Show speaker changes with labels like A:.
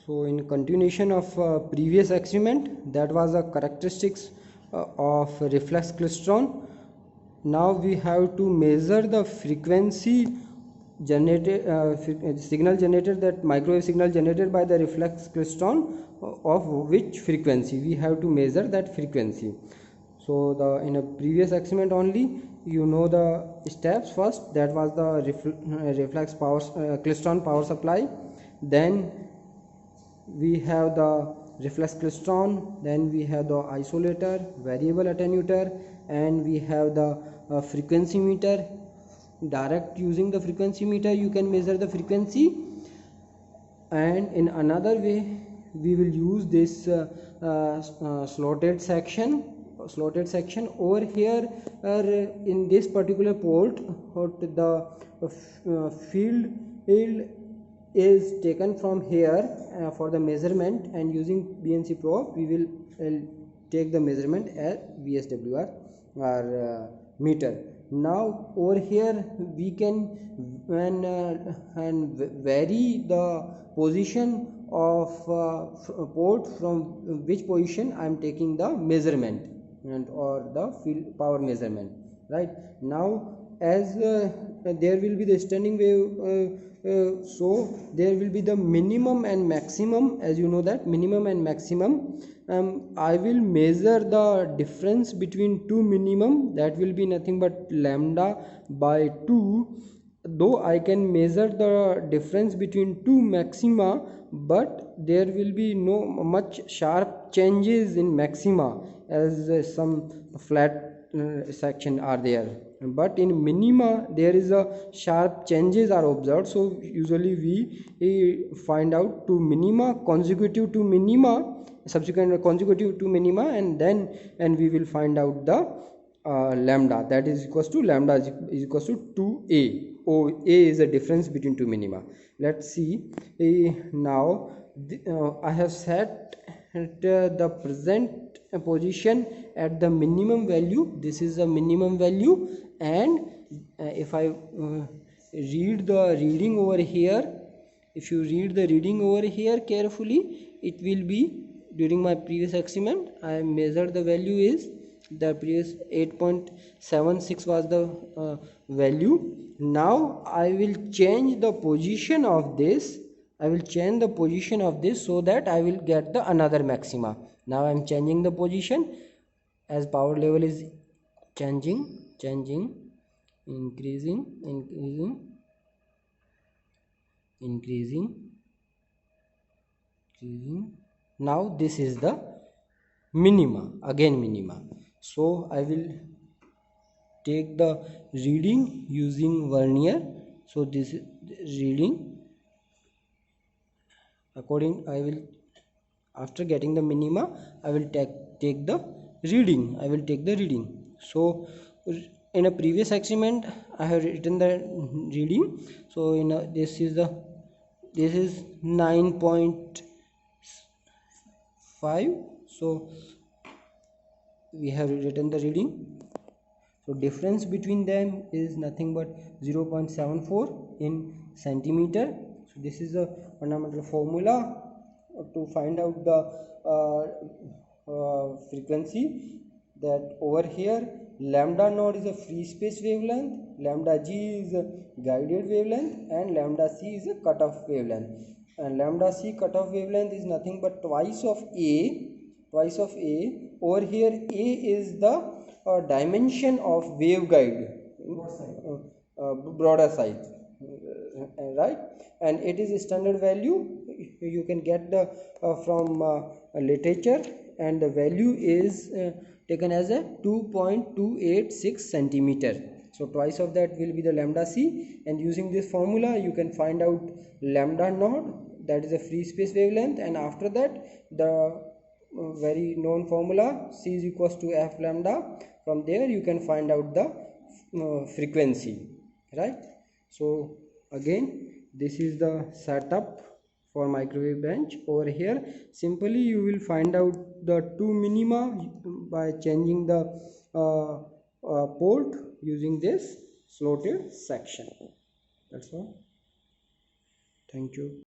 A: So in continuation of previous experiment, that was the characteristics of reflex klystron. Now we have to measure the frequency generated signal generated, that microwave signal generated by the reflex klystron, of which frequency we have to measure that frequency. So in a previous experiment only, you know the steps. First, that was the reflex power klystron power supply. Then we have the reflex klystron, then we have the isolator, variable attenuator, and we have the frequency meter. Direct using the frequency meter you can measure the frequency, and in another way we will use this slotted section over here. In this particular port, the field is taken from here for the measurement, and using BNC probe we will take the measurement at VSWR or meter. Now over here we can and vary the position of port, from which position I am taking the measurement and or the field power measurement. Right now, as there will be the standing wave, so there will be the minimum and maximum. As you know that minimum and maximum, I will measure the difference between two minimum, that will be nothing but lambda by 2. Though I can measure the difference between two maxima, but there will be no much sharp changes in maxima, as some flat section are there, but in minima there is a sharp changes are observed. So usually we find out two minima consecutive to minima, subsequent consecutive to minima, and we will find out the lambda, that is equals to lambda is equals to 2a. A is the difference between two minima. Let's see. Now I have set the present position at the minimum value. This is the minimum value, and if I read the reading over here, if you read the reading over here carefully, it will be during my previous experiment I measured the value is the previous 8.76 was the value. Now I will change the position of this. So that I will get the another maxima. Now I am changing the position as power level is changing, increasing. Now this is the minima, again minima. So I will take the reading using vernier. So this is reading according, I will, after getting the minima, I will take the reading. So in a previous experiment I have written the reading. So in this is 9.5. so we have written the reading. So difference between them is nothing but 0.74 in centimeter. So this is a fundamental formula to find out the frequency, that over here lambda naught is a free space wavelength, lambda g is a guided wavelength, and lambda c is a cutoff wavelength. And lambda c cutoff wavelength is nothing but twice of a. Over here a is the dimension of waveguide, broader side, right, and it is a standard value. You can get the from literature, and the value is taken as a 2.286 centimeter. So twice of that will be the lambda c, and using this formula you can find out lambda naught, that is a free space wavelength, and after that the very known formula c is equals to f lambda. From there you can find out the frequency, right? So again, this is the setup for microwave bench. Over here simply you will find out the two minima by changing the port using this slotted section. That's all. Thank you.